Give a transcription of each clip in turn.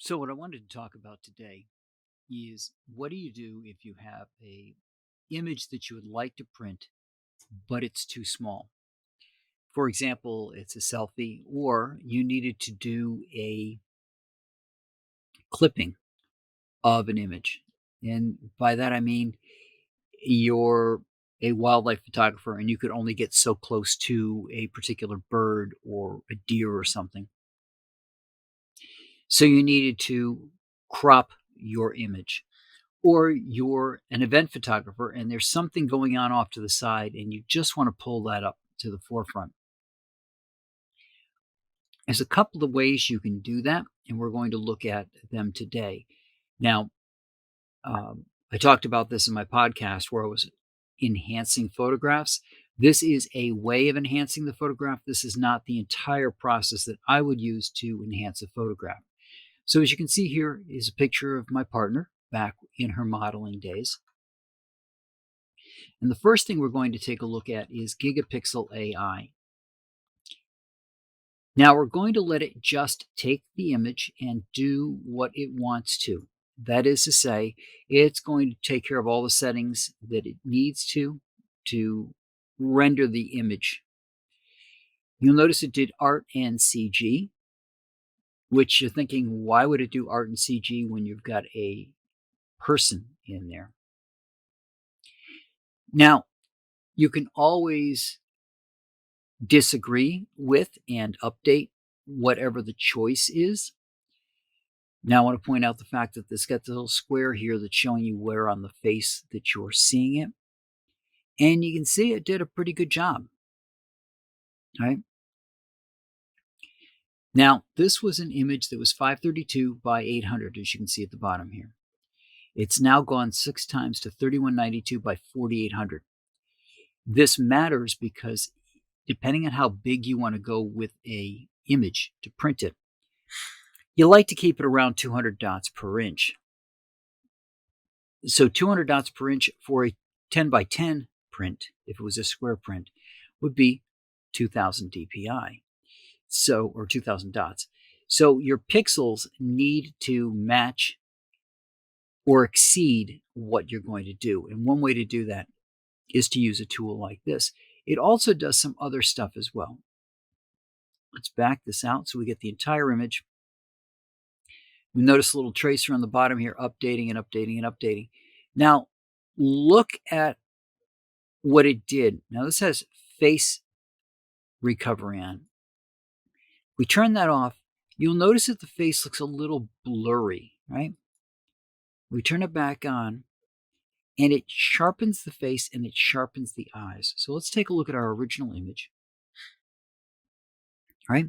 So what I wanted to talk about today is what do you do if you have a image that you would like to print, but it's too small? For example, it's a selfie, or you needed to do a clipping of an image. And by that I mean you're a wildlife photographer and you could only get so close to a particular bird or a deer or something. So you needed to crop your image. Or you're an event photographer and there's something going on off to the side and you just want to pull that up to the forefront. There's a couple of ways you can do that, and we're going to look at them today. Now, I talked about this in my podcast where I was enhancing photographs. This is a way of enhancing the photograph. This is not the entire process that I would use to enhance a photograph. So as you can see here is a picture of my partner back in her modeling days. And the first thing we're going to take a look at is Gigapixel AI. Now we're going to let it just take the image and do what it wants to. That is to say, it's going to take care of all the settings that it needs to render the image. You'll notice it did art and CG, which you're thinking, why would it do art and CG when you've got a person in there? Now, you can always disagree with and update whatever the choice is. Now I want to point out the fact that this got the little square here that's showing you where on the face that you're seeing it. And you can see it did a pretty good job. Right? Now, this was an image that was 532 by 800, as you can see at the bottom here. It's now gone 6 times to 3192 by 4800. This matters because depending on how big you want to go with a image to print it, you like to keep it around 200 dots per inch. So 200 dots per inch for a 10 by 10 print, if it was a square print, would be 2000 dpi. So, or 2000 dots. So your pixels need to match or exceed what you're going to do. And one way to do that is to use a tool like this. It also does some other stuff as well. Let's back this out so we get the entire image. You notice a little tracer on the bottom here, updating and updating and updating. Now, look at what it did. Now, this has face recovery on. We turn that off. You'll notice that the face looks a little blurry, right? We turn it back on, and it sharpens the face and it sharpens the eyes. So let's take a look at our original image, right?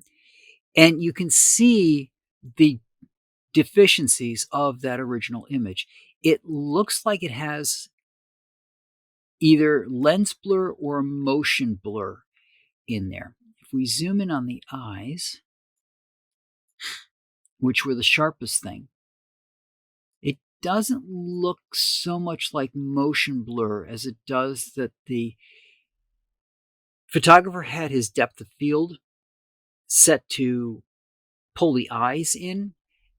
And you can see the deficiencies of that original image. It looks like it has either lens blur or motion blur in there. If we zoom in on the eyes, which were the sharpest thing, it doesn't look so much like motion blur as it does that the photographer had his depth of field set to pull the eyes in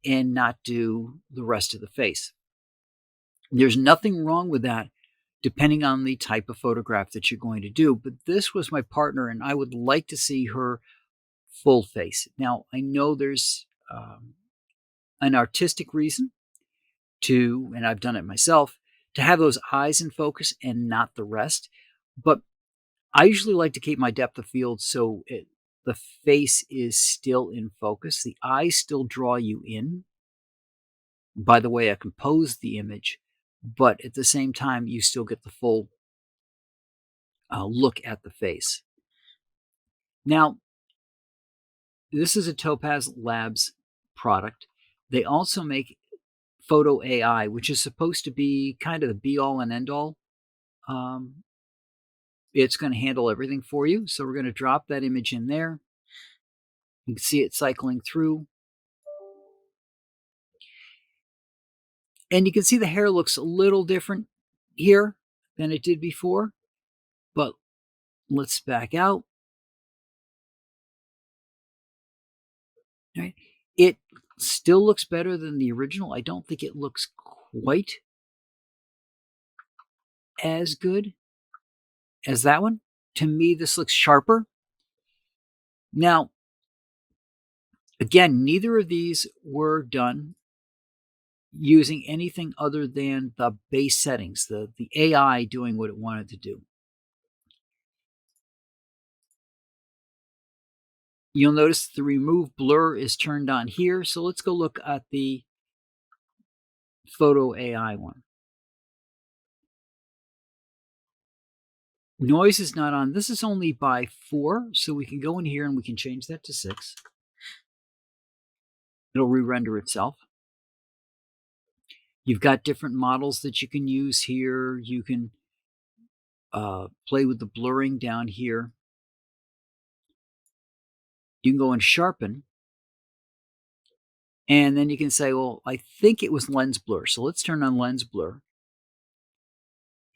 and not do the rest of the face. There's nothing wrong with that depending on the type of photograph that you're going to do. But this was my partner, and I would like to see her full face. Now, I know there's an artistic reason to, and I've done it myself, to have those eyes in focus and not the rest. But I usually like to keep my depth of field so the face is still in focus. The eyes still draw you in by the way I compose the image, but at the same time, you still get the full look at the face. Now, this is a Topaz Labs product. They also make Photo AI, which is supposed to be kind of the be-all and end-all. It's going to handle everything for you. So we're going to drop that image in there. You can see it cycling through. And you can see the hair looks a little different here than it did before. But let's back out. Right? It Still looks better than the original. I don't think it looks quite as good as that one. To me, this looks sharper. Now, again, neither of these were done using anything other than the base settings, the AI doing what it wanted to do. You'll notice the remove blur is turned on here. So let's go look at the photo AI one. Noise is not on. This is only by 4, so we can go in here and we can change that to 6. It'll re-render itself. You've got different models that you can use here. You can play with the blurring down here. You can go and sharpen. And then you can say, well, I think it was lens blur. So let's turn on lens blur.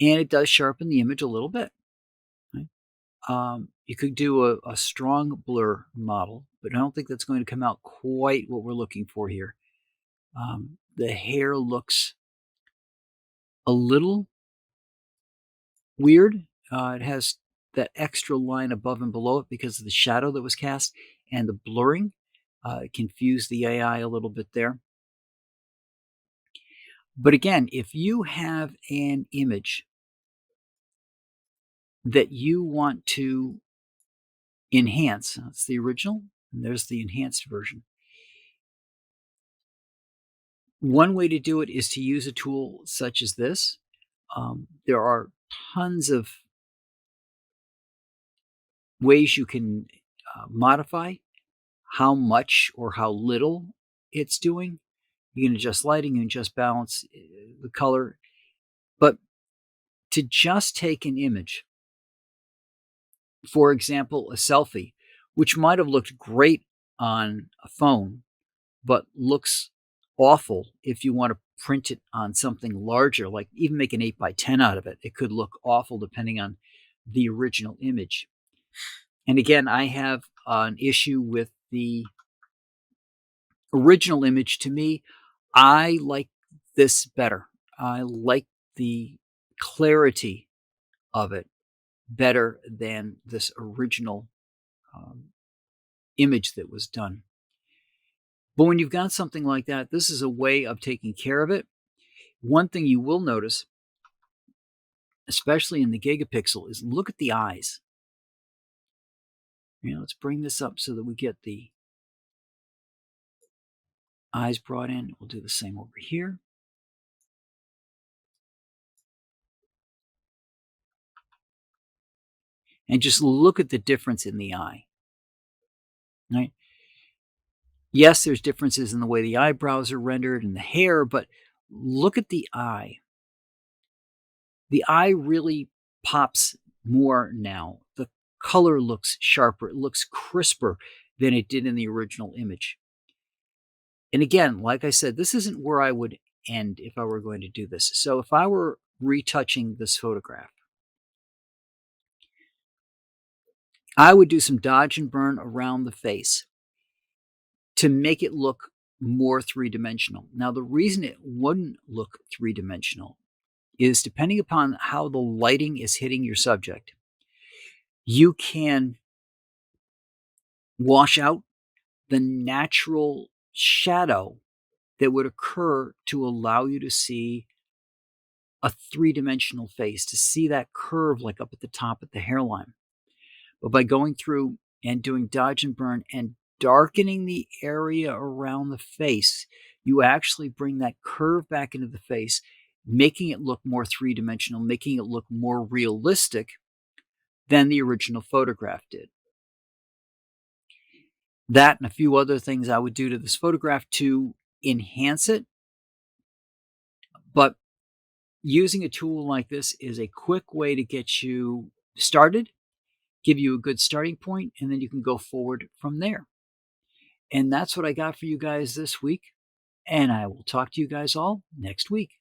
And it does sharpen the image a little bit. Right? You could do a strong blur model, but I don't think that's going to come out quite what we're looking for here. The hair looks a little weird. It has that extra line above and below it because of the shadow that was cast, and the blurring confused the AI a little bit there. But again, if you have an image that you want to enhance, that's the original, and there's the enhanced version. One way to do it is to use a tool such as this. There are tons of ways you can modify how much or how little it's doing. You can adjust lighting, you can adjust balance, the color. But to just take an image, for example, a selfie, which might have looked great on a phone, but looks awful if you want to print it on something larger, like even make an 8x10 out of it. It could look awful depending on the original image. And again, I have an issue with the original image. To me, I like this better. I like the clarity of it better than this original image that was done. But when you've got something like that, this is a way of taking care of it. One thing you will notice, especially in the gigapixel, is look at the eyes. Let's bring this up so that we get the eyes brought in. We'll do the same over here. And just look at the difference in the eye. Right? Yes, there's differences in the way the eyebrows are rendered and the hair, but look at the eye. The eye really pops more now. The color looks sharper. It looks crisper than it did in the original image. And again, like I said, this isn't where I would end if I were going to do this. So if I were retouching this photograph, I would do some dodge and burn around the face to make it look more three-dimensional. Now, the reason it wouldn't look three-dimensional is depending upon how the lighting is hitting your subject, you can wash out the natural shadow that would occur to allow you to see a three-dimensional face, to see that curve like up at the top at the hairline. But by going through and doing dodge and burn and darkening the area around the face, you actually bring that curve back into the face, making it look more three-dimensional, making it look more realistic than the original photograph did. That and a few other things I would do to this photograph to enhance it. But using a tool like this is a quick way to get you started, give you a good starting point, and then you can go forward from there. And that's what I got for you guys this week. And I will talk to you guys all next week.